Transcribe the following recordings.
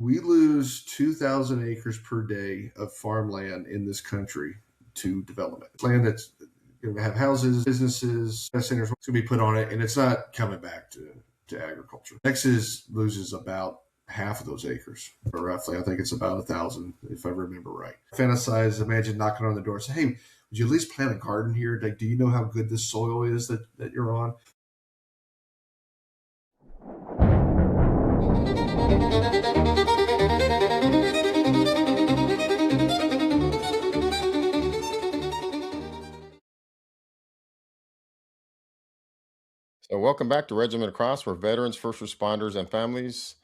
We lose 2,000 acres per day of farmland in this country to development. Land that's going to have houses, businesses, centers going to be put on it, and it's not coming back to agriculture. Texas loses about half of those acres, or roughly. I think it's about 1,000, if I remember right. Fantasize, imagine knocking on the door and say, hey, would you at least plant a garden here? Like, do you know how good this soil is that you're on? So, welcome back to Regiment Across, where veterans, first responders, and families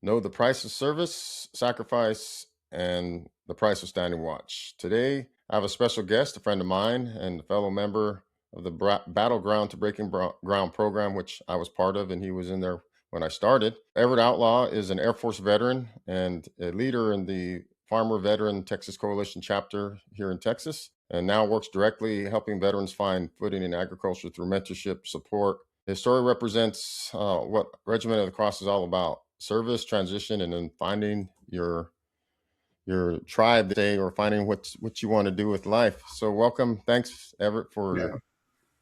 know the price of service, sacrifice, and the price of standing watch. Today, I have a special guest, a friend of mine, and a fellow member of the Battleground to Breaking Ground program, which I was part of, and he was in there when I started. Evart Outlaw is an Air Force veteran and a leader in the Farmer Veteran Texas Coalition chapter here in Texas, and now works directly helping veterans find footing in agriculture through mentorship, support. His story represents what Regiment of the Cross is all about: service, transition, and then finding your tribe today, or finding what you want to do with life. So, welcome. Thanks, Everett, for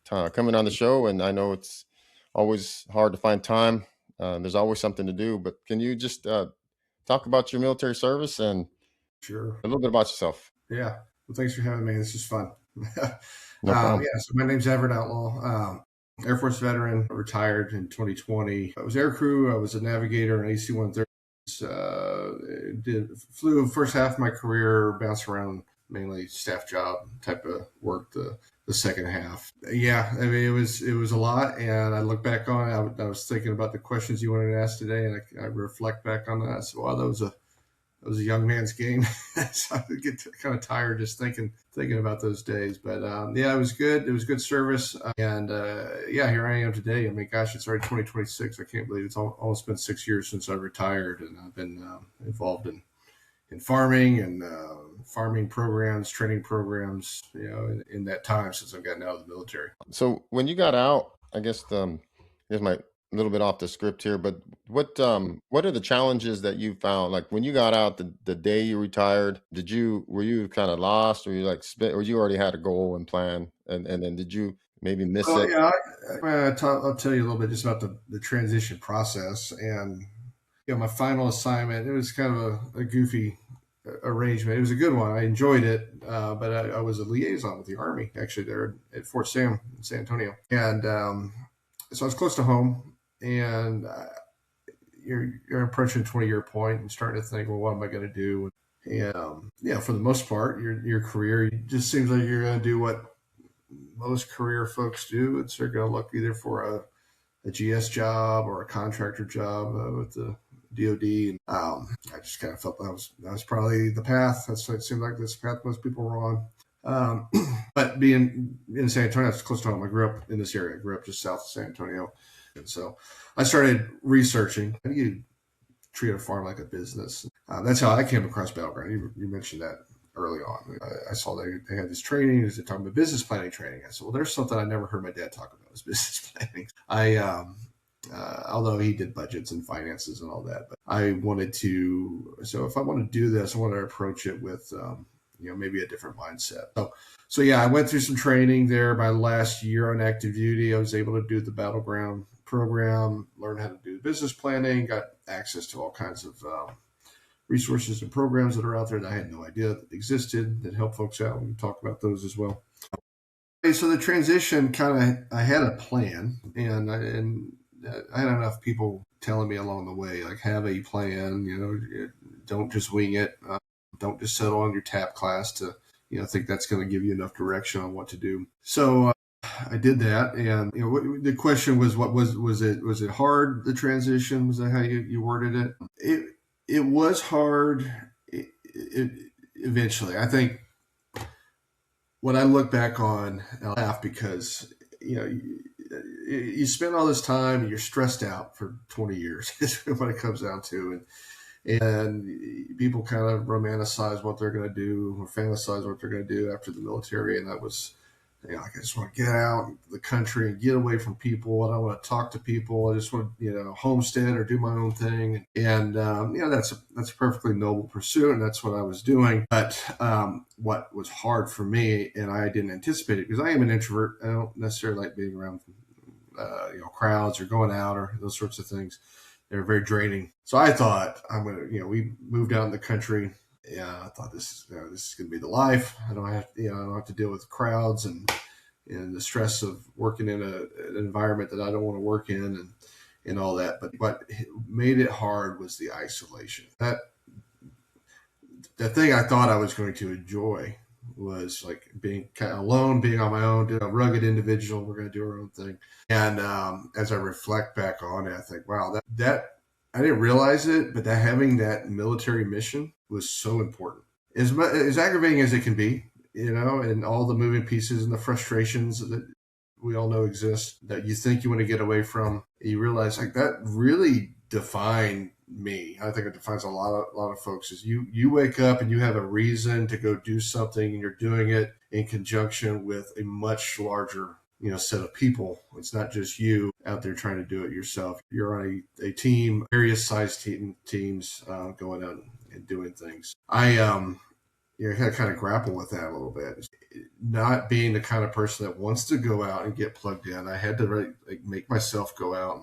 Yeah. coming on the show. And I know it's always hard to find time. There's always something to do. But can you just talk about your military service and Sure. a little bit about yourself? Yeah. Well, thanks for having me. This is fun. No problem. So my name's Evart Outlaw. Air Force veteran, retired in 2020. I was aircrew. I was a navigator in AC-130s. Flew the first half of my career, bounced around, mainly staff job type of work. The second half, yeah, I mean it was a lot. And I look back on it. I was thinking about the questions you wanted to ask today, and I reflect back on that. So, wow, that was a young man's game. So I get kind of tired just thinking about those days. But yeah, it was good. It was good service. And yeah, here I am today. I mean, gosh, it's already 2026. I can't believe it's almost been 6 years since I retired, and I've been involved in farming and farming programs, training programs, in that time since I've gotten out of the military. So, when you got out, I guess here's my little bit off the script here, but what are the challenges that you found? Like when you got out, the day you retired, were you kind of lost, or you or you already had a goal and plan, and then did you maybe miss Well, it? yeah, I'll tell you a little bit just about the transition process. And my final assignment, it was kind of a goofy arrangement. It was a good one. I enjoyed it, but I was a liaison with the Army, actually, there at Fort Sam in San Antonio. And so I was close to home, and you're approaching a 20-year point and starting to think, well, what am I going to do? And yeah, for the most part, your career just seems like you're going to do what most career folks do. It's they're going to look either for a GS job or a contractor job with the DoD. And I just kind of felt that was probably the path. It seemed like this path most people were on. But being in San Antonio, it's close to home. I grew up in this area. I grew up just south of San Antonio. And so I started researching how do you treat a farm like a business. That's how I came across Battleground. You mentioned that early on. I saw they had this training. They talking about business planning training. I said, well, there's something I never heard my dad talk about is business planning. Although he did budgets and finances and all that, but I wanted to. So if I want to do this, I want to approach it with maybe a different mindset. So yeah, I went through some training there. My last year on active duty, I was able to do the Battleground program, learn how to do business planning, got access to all kinds of resources and programs that are out there that I had no idea that existed that help folks out. We can talk about those as well. Okay, so the transition I had a plan, and I had enough people telling me along the way, like, have a plan, don't just wing it. Don't just settle on your TAP class to, think that's going to give you enough direction on what to do. So I did that, and the question was, what was it hard, the transition? Was that how you worded it? It was hard. Eventually, I think when I look back on, I'll laugh because you spend all this time and you're stressed out for 20 years is what it comes down to, and people kind of romanticize what they're going to do or fantasize what they're going to do after the military, and that was Like I just want to get out in the country and get away from people. I don't want to talk to people. I just want to, homestead or do my own thing. And that's a perfectly noble pursuit, and that's what I was doing. But what was hard for me, and I didn't anticipate it because I am an introvert. I don't necessarily like being around crowds or going out or those sorts of things. They're very draining. So I thought we moved out in the country. Yeah, I thought this is going to be the life. I don't have to deal with crowds and the stress of working in an environment that I don't want to work in and all that. But what made it hard was the isolation. The thing I thought I was going to enjoy was like being kind of alone, being on my own, a rugged individual. We're going to do our own thing. And as I reflect back on it, I think, wow, that I didn't realize it, but that having that military mission was so important. As aggravating as it can be, and all the moving pieces and the frustrations that we all know exist that you think you want to get away from, you realize like that really defined me. I think it defines a lot of folks. Is you wake up and you have a reason to go do something, and you're doing it in conjunction with a much larger set of people. It's not just you out there trying to do it yourself. You're on a team, various size teams going out and doing things. I had to kind of grapple with that a little bit. Not being the kind of person that wants to go out and get plugged in, I had to really make myself go out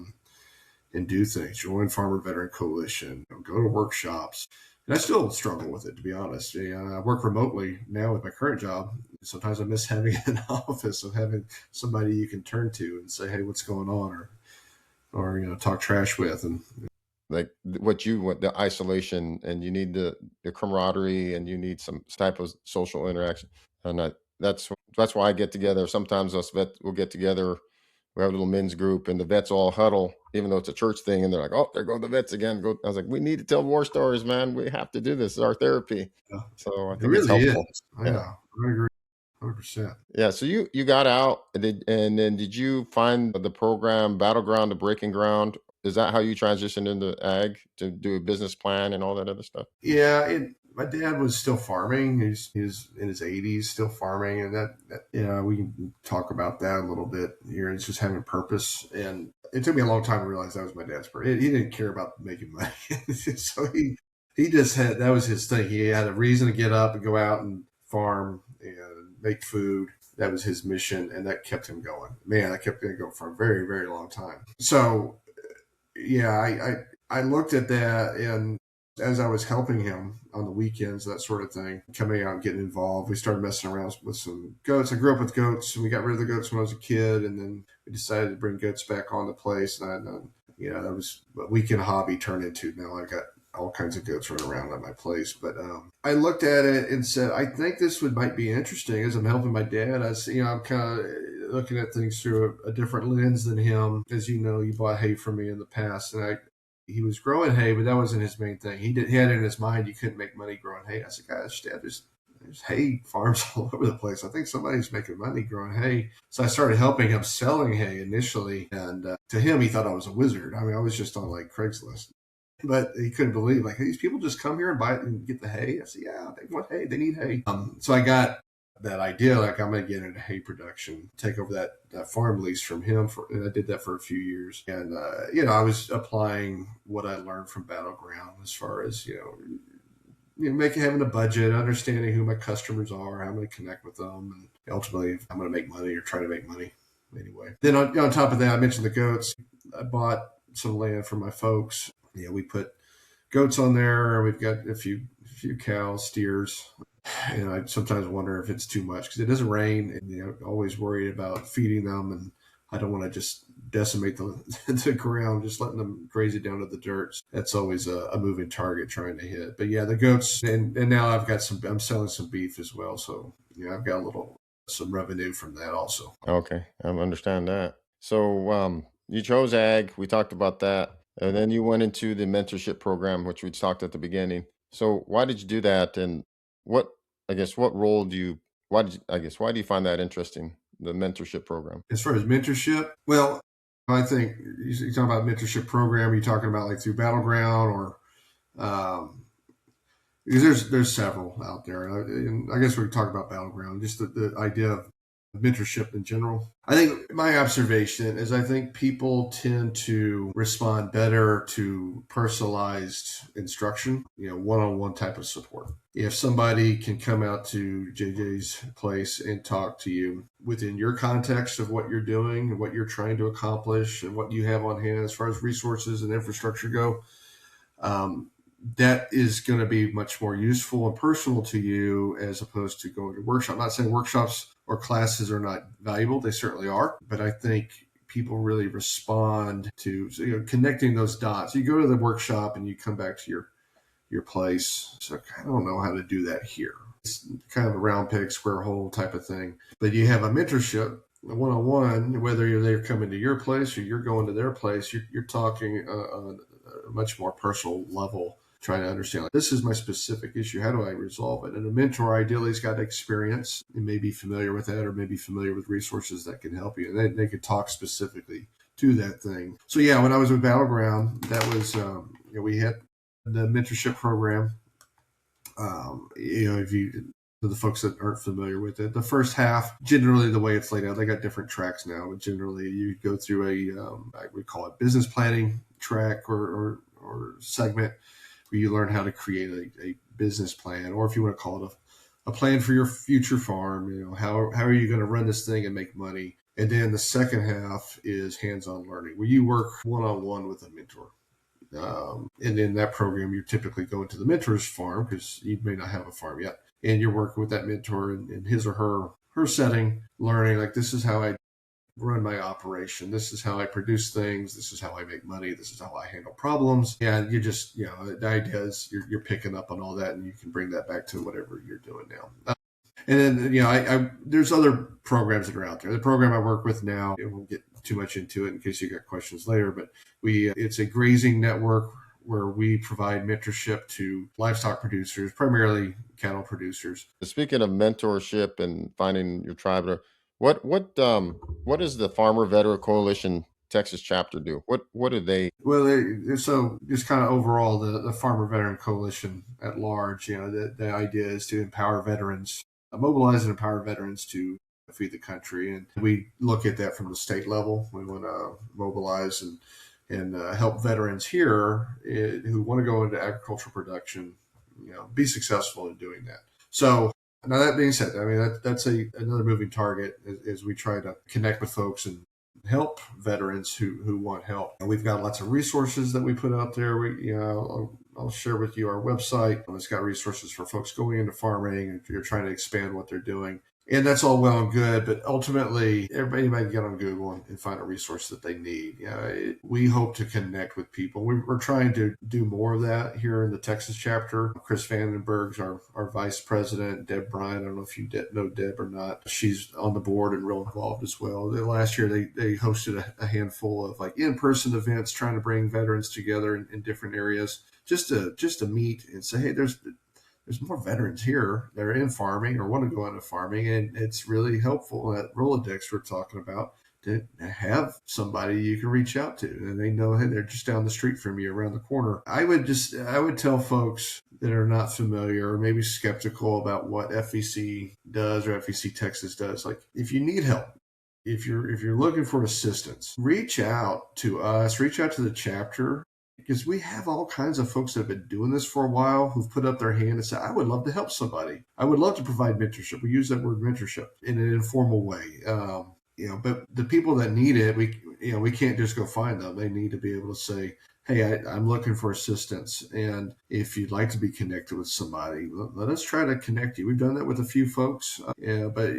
and do things. Join Farmer Veteran Coalition, go to workshops. And I still struggle with it, to be honest. I work remotely now with my current job. Sometimes I miss having an office, of having somebody you can turn to and say, "Hey, what's going on?" or talk trash with. And Like what you want, the isolation, and you need the camaraderie, and you need some type of social interaction. And that's why I get together. Sometimes us vets will get together. We have a little men's group, and the vets all huddle, even though it's a church thing. And they're like, "Oh, there go the vets again." I was like, "We need to tell war stories, man. We have to do this. It's our therapy." So I it think it's really helpful. is. Yeah, Yeah, I agree, 100%. yeah. So you got out, and then did you find the program Battleground to Breaking Ground? Is that how you transitioned into ag to do a business plan and all that other stuff? Yeah, my dad was still farming. He's in his 80s, still farming, and we can talk about that a little bit here. It's just having purpose, and it took me a long time to realize that was my dad's purpose. He didn't care about making money, so he just had that was his thing. He had a reason to get up and go out and farm and make food. That was his mission, and that kept him going. Man, that kept him going for a very, very long time. So yeah, I looked at that, and as I was helping him on the weekends, that sort of thing, coming out and getting involved, we started messing around with some goats. I grew up with goats, and we got rid of the goats when I was a kid, and then we decided to bring goats back on the place. And that was a weekend hobby turned into now I got all kinds of goats running around at my place. But I looked at it and said, I think this might be interesting. As I'm helping my dad, I'm kind of looking at things through a different lens than him. As you know, you bought hay from me in the past, and he was growing hay, but that wasn't his main thing. He had it in his mind you couldn't make money growing hay. I said, "Gosh, Dad, there's hay farms all over the place. I think somebody's making money growing hay." So I started helping him selling hay initially, and to him, he thought I was a wizard. I mean, I was just on like Craigslist, but he couldn't believe like these people just come here and buy it and get the hay. I said, "Yeah, they want hay. They need hay." So I got that idea, like I'm going to get into hay production, take over that farm lease from him, and I did that for a few years. And I was applying what I learned from Battleground as far as having a budget, understanding who my customers are, how I'm going to connect with them, and ultimately I'm going to make money or try to make money anyway. Then on top of that, I mentioned the goats. I bought some land for my folks. We put goats on there. We've got a few cows, steers. And I sometimes wonder if it's too much because it doesn't rain, and always worried about feeding them, and I don't want to just decimate the ground, just letting them graze it down to the dirt. That's always a moving target trying to hit. But yeah, the goats, and now I'm selling some beef as well, so I've got some revenue from that also. Okay, I understand that. So you chose ag. We talked about that, and then you went into the mentorship program, which we talked at the beginning. So why did you do that, and what what role do you? Why do you find that interesting? The mentorship program. As far as mentorship, well, I think you're talking about mentorship program. You're talking about like through Battleground or because there's several out there. And I guess we can talk about Battleground. Just the idea of mentorship in general. I think my observation is I think people tend to respond better to personalized instruction, one-on-one type of support. If somebody can come out to JJ's place and talk to you within your context of what you're doing and what you're trying to accomplish and what you have on hand as far as resources and infrastructure go, um, that is going to be much more useful and personal to you as opposed to going to workshop. I'm not saying workshops or classes are not valuable. They certainly are. But I think people really respond to connecting those dots. You go to the workshop and you come back to your place. So I don't know how to do that here. It's kind of a round peg, square hole type of thing. But you have a mentorship, a one-on-one, whether they're coming to your place or you're going to their place, you're talking on a much more personal level, trying to understand, like, this is my specific issue. How do I resolve it? And a mentor ideally has got experience and may be familiar with that or may be familiar with resources that can help you. And they can talk specifically to that thing. So yeah, when I was with Battleground, that was, we had the mentorship program. If you, for the folks that aren't familiar with it, the first half, generally the way it's laid out, they got different tracks now, but generally you go through we call it business planning track or segment, where you learn how to create a business plan, or if you want to call it a plan for your future farm. How are you going to run this thing and make money? And then the second half is hands-on learning, where you work one-on-one with a mentor. And in that program, you're typically going to the mentor's farm because you may not have a farm yet. And you're working with that mentor in his or her setting, learning, like, this is how I run my operation. This is how I produce things. This is how I make money. This is how I handle problems. And you just, the idea is you're picking up on all that, and you can bring that back to whatever you're doing now. And then, I there's other programs that are out there. The program I work with now, I won't get too much into it in case you got questions later, but it's a grazing network where we provide mentorship to livestock producers, primarily cattle producers. Speaking of mentorship and finding your tribe, what does the Farmer Veteran Coalition Texas chapter do? What do they? Well, so just kind of overall, the Farmer Veteran Coalition at large, the idea is to empower veterans, mobilize and empower veterans to feed the country. And we look at that from the state level. We want to mobilize and help veterans here who want to go into agricultural production, be successful in doing that. So now, that being said, I mean, that's another moving target as we try to connect with folks and help veterans who want help. And we've got lots of resources that we put out there. I'll share with you our website. It's got resources for folks going into farming if you're trying to expand what they're doing. And that's all well and good, but ultimately, everybody might get on Google and find a resource that they need. We hope to connect with people. We're trying to do more of that here in the Texas chapter. Chris Vandenberg's our vice president. Deb Bryan, I don't know if you know Deb or not. She's on the board and real involved as well. Last year, they hosted a handful of in-person events trying to bring veterans together in different areas just to meet and say, hey, there's more veterans here that are in farming or want to go into farming. And it's really helpful, that Rolodex we're talking about, to have somebody you can reach out to. And they know, hey, they're just down the street from you, around the corner. I would tell folks that are not familiar or maybe skeptical about what FVC does or FVC Texas does, like, if you need help, if you're looking for assistance, reach out to us, reach out to the chapter. Because we have all kinds of folks that have been doing this for a while who've put up their hand and said, I would love to help somebody. I would love to provide mentorship. We use that word mentorship in an informal way. But the people that need it, we can't just go find them. They need to be able to say, hey, I'm looking for assistance. And if you'd like to be connected with somebody, let us try to connect you. We've done that with a few folks, but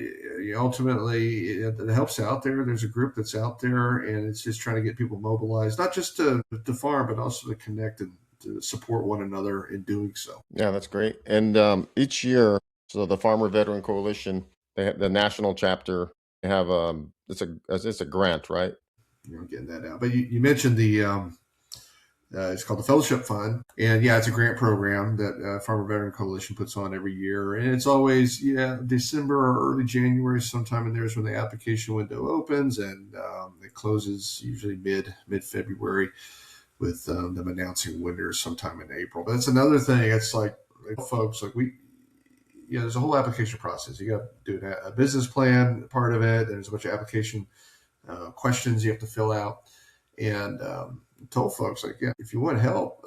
ultimately it helps out there. There's a group that's out there, and it's just trying to get people mobilized, not just to farm, but also to connect and to support one another in doing so. Yeah, that's great. And each year, so the Farmer Veteran Coalition, they have the national chapter. They have it's a grant, right? Getting that out. But you mentioned the it's called the Fellowship Fund. And yeah, it's a grant program that Farmer Veteran Coalition puts on every year. And it's always, December or early January, sometime in there is when the application window opens, and it closes usually mid-February with them announcing winners sometime in April. But that's another thing. It's like folks, like there's a whole application process. You got to do a business plan part of it. There's a bunch of application questions you have to fill out. And told folks, like, yeah, if you want help,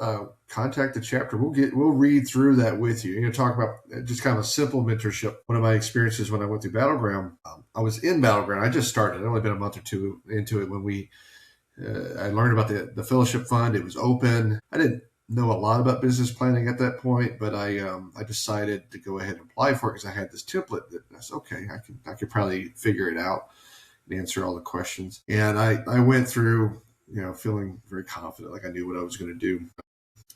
contact the chapter. We'll read through that with you. Talk about just kind of a simple mentorship. One of my experiences when I went through Battleground, I was in Battleground. I just started. I'd only been a month or two into it when I learned about the fellowship fund. It was open. I didn't know a lot about business planning at that point, but I decided to go ahead and apply for it because I had this template that I said, okay, I could probably figure it out and answer all the questions. And I went through, feeling very confident, like I knew what I was going to do.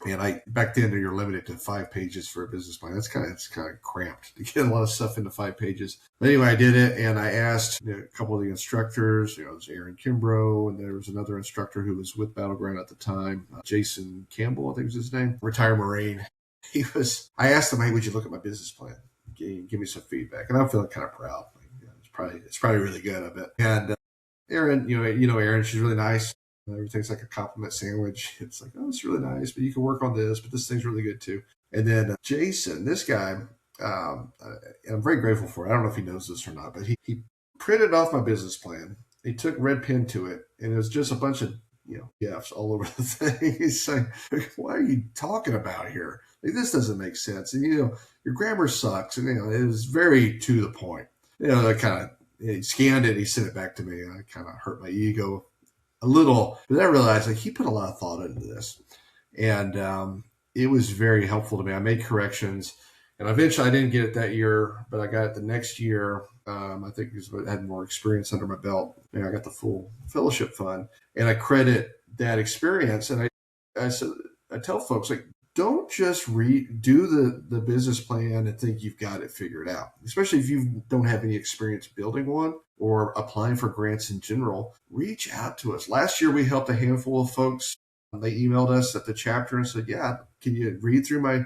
And back then you're limited to 5 pages for a business plan. It's kind of cramped to get a lot of stuff into 5 pages. But anyway, I did it, and I asked a couple of the instructors. It was Aaron Kimbrough, and there was another instructor who was with Battleground at the time, Jason Campbell, I think was his name, retired Marine. I asked him, hey, would you look at my business plan? Give me some feedback. And I'm feeling kind of proud. It's probably really good, I bet. And Aaron, Aaron, she's really nice. Everything's like a compliment sandwich. It's like, oh, it's really nice, but you can work on this, but this thing's really good too. And then Jason, this guy, and I'm very grateful for it. I don't know if he knows this or not, but he printed off my business plan. He took red pen to it, and it was just a bunch of F's all over the thing. He's saying, what are you talking about here? Like, this doesn't make sense. And your grammar sucks. And it was very to the point. I kind of he scanned it. He sent it back to me. And I kind of hurt my ego a little, but then I realized he put a lot of thought into this, and it was very helpful to me. I made corrections, and eventually I didn't get it that year, but I got it the next year. I think because I had more experience under my belt. I got the full fellowship fund, and I credit that experience. And I tell folks, like, don't just do the business plan and think you've got it figured out, especially if you don't have any experience building one or applying for grants in general. Reach out to us. Last year, we helped a handful of folks. They emailed us at the chapter and said, yeah, can you read through my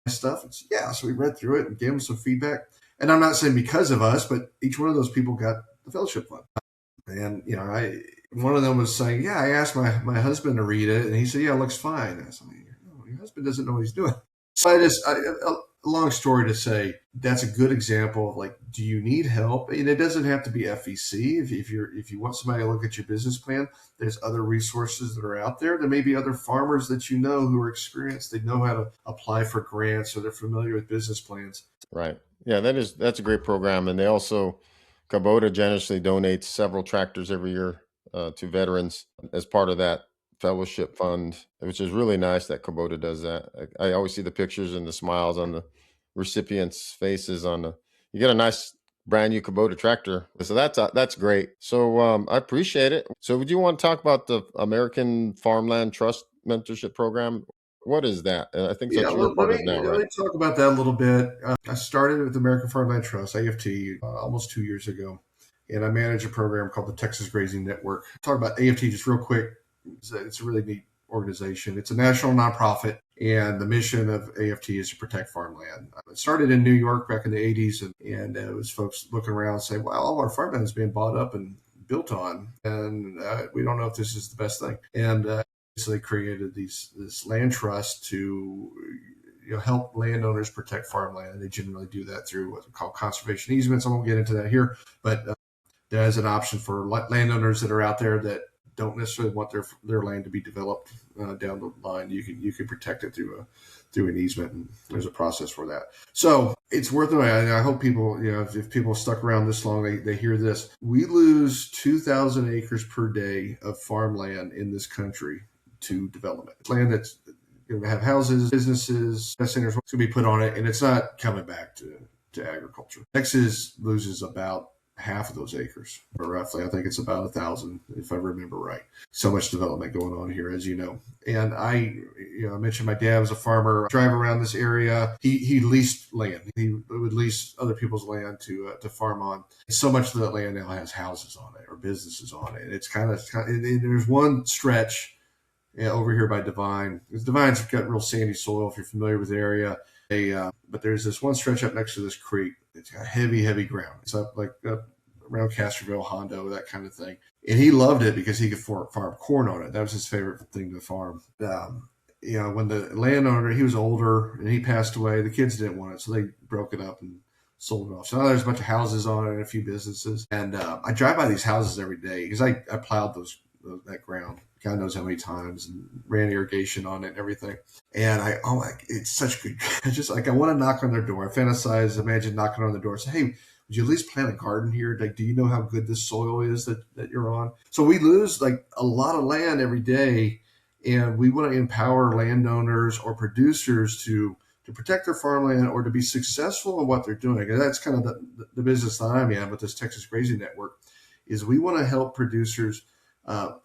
stuff? And said, yeah. So we read through it and gave them some feedback. And I'm not saying because of us, but each one of those people got the fellowship fund. And, one of them was saying, yeah, I asked my husband to read it, and he said, yeah, it looks fine. And I said, your husband doesn't know what he's doing. So a long story to say, that's a good example of, like, do you need help? And it doesn't have to be FEC. If you want somebody to look at your business plan, there's other resources that are out there. There may be other farmers that who are experienced. They know how to apply for grants, or they're familiar with business plans. Right. Yeah, that's a great program. And they also, Kubota generously donates several tractors every year to veterans as part of that fellowship fund, which is really nice that Kubota does that. I always see the pictures and the smiles on the recipients' faces you get a nice brand new Kubota tractor. So that's great. So I appreciate it. So would you want to talk about the American Farmland Trust Mentorship Program? What is that? I think that's your part of it now, right? Let me talk about that a little bit. I started with the American Farmland Trust, AFT, almost 2 years ago, and I manage a program called the Texas Grazing Network. Talk about AFT just real quick. It's a really neat organization. It's a national nonprofit, and the mission of AFT is to protect farmland. It started in New York back in the 80s, and it was folks looking around saying, well, all our farmland is being bought up and built on, and we don't know if this is the best thing. And so they created this land trust to help landowners protect farmland. And they generally do that through what we call conservation easements. I won't get into that here, but there's an option for landowners that are out there that don't necessarily want their land to be developed down the line. You can protect it through an easement, and there's a process for that. So it's worth it. I hope people, if people stuck around this long, they hear this. We lose 2,000 acres per day of farmland in this country to development. It's land that's going to have houses, businesses, centers going to be put on it, and it's not coming back to agriculture. Texas loses about half of those acres, or roughly. I think it's about 1,000, if I remember right. So much development going on here, as you know. And I mentioned my dad was a farmer. Drive around this area. He leased land. He would lease other people's land to farm on. So much of that land now has houses on it or businesses on it. It's kind of there's one stretch over here by Divine. Divine's got real sandy soil, if you're familiar with the area. But there's this one stretch up next to this creek. It's got heavy ground. It's up around Castroville, Hondo, that kind of thing. And he loved it because he could farm corn on it. That was his favorite thing to farm. when the landowner, he was older and he passed away, the kids didn't want it, so they broke it up and sold it off. So now there's a bunch of houses on it and a few businesses. And I drive by these houses every day because I plowed that ground. God knows how many times, and ran irrigation on it and everything. And it's such good. I want to knock on their door. I fantasize, imagine knocking on the door, say, hey, would you at least plant a garden here? Like, do you know how good this soil is that you're on? So we lose like a lot of land every day, and we want to empower landowners or producers to protect their farmland or to be successful in what they're doing. And that's kind of the business that I'm in with this Texas Grazing Network, is we want to help producers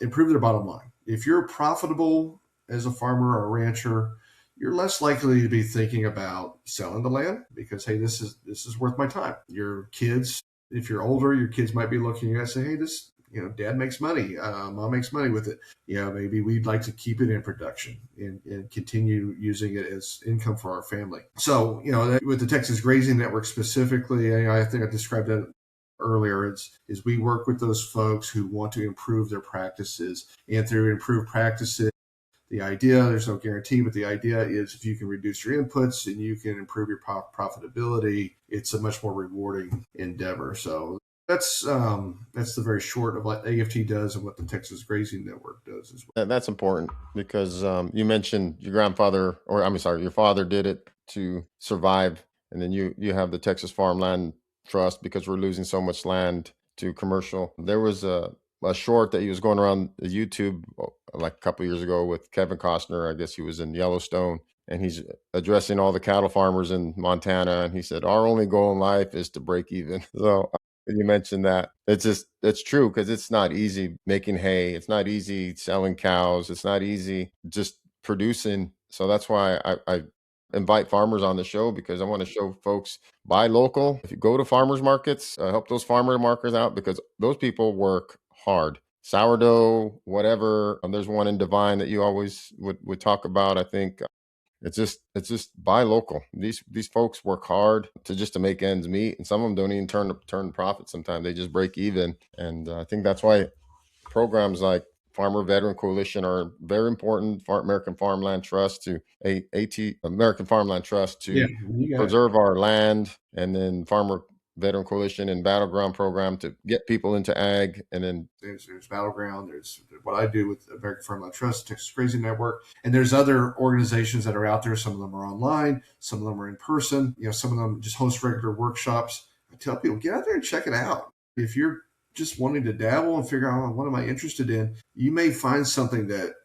improve their bottom line. If you're profitable as a farmer or a rancher, you're less likely to be thinking about selling the land because, hey, this is worth my time. Your kids, if you're older, your kids might be looking at it and say, hey, this, dad makes money, mom makes money with it. Maybe we'd like to keep it in production and continue using it as income for our family. So, with the Texas Grazing Network specifically, I think I described that earlier, is we work with those folks who want to improve their practices, and through improved practices, the idea, there's no guarantee, but the idea is if you can reduce your inputs and you can improve your profitability, it's a much more rewarding endeavor. So that's the very short of what AFT does and what the Texas Grazing Network does as well. That's important because you mentioned your grandfather, or I'm sorry, your father did it to survive, and then you have the Texas Farmland Trust because we're losing so much land to commercial. There was a short that he was going around the YouTube like a couple of years ago with Kevin Costner. I guess he was in Yellowstone, and he's addressing all the cattle farmers in Montana, and he said, "Our only goal in life is to break even." So you mentioned that. It's true because it's not easy making hay. It's not easy selling cows. It's not easy just producing. So that's why I invite farmers on the show, because I want to show folks, buy local. If you go to farmers markets, help those farmer markets out, because those people work hard. Sourdough, whatever. There's one in Divine that you always would talk about. I think it's just buy local. These folks work hard to make ends meet, and some of them don't even turn profit. Sometimes they just break even, and I think that's why programs like Farmer Veteran Coalition are very important. American Farmland Trust to American Farmland Trust Yeah, to you got it. preserve our land, and then Farmer Veteran Coalition and Battleground program to get people into ag, and then There's Battleground. There's what I do with American Farmland Trust, Texas Grazing Network, and there's other organizations that are out there. Some of them are online, some of them are in person. Some of them just host regular workshops. I tell people, get out there and check it out. If you're just wanting to dabble and figure out, what am I interested in, you may find something that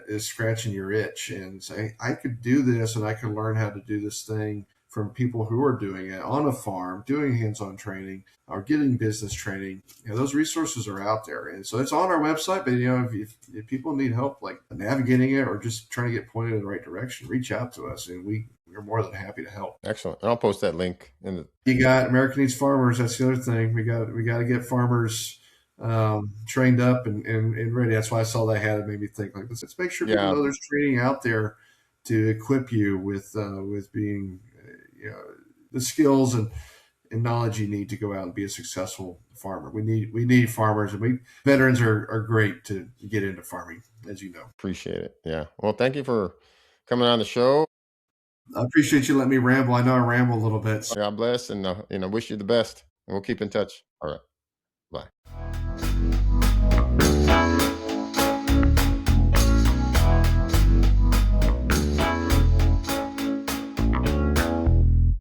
is scratching your itch and say, I could do this and I can learn how to do this thing from people who are doing it on a farm, doing hands-on training or getting business training. Those resources are out there. And so it's on our website, but if people need help like navigating it or just trying to get pointed in the right direction, reach out to us and we're more than happy to help. excellent. And I'll post that link in the. You got American Needs Farmers. That's the other thing. We got to get farmers trained up and ready. That's why I saw that hat. It made me think, like, let's make sure people know there's training out there to equip you with being the skills and knowledge you need to go out and be a successful farmer. We need farmers, and veterans are great to get into farming, as you know. Appreciate it. Yeah. Well, thank you for coming on the show. I appreciate you letting me ramble. I know I ramble a little bit. God bless, and wish you the best. And we'll keep in touch. All right.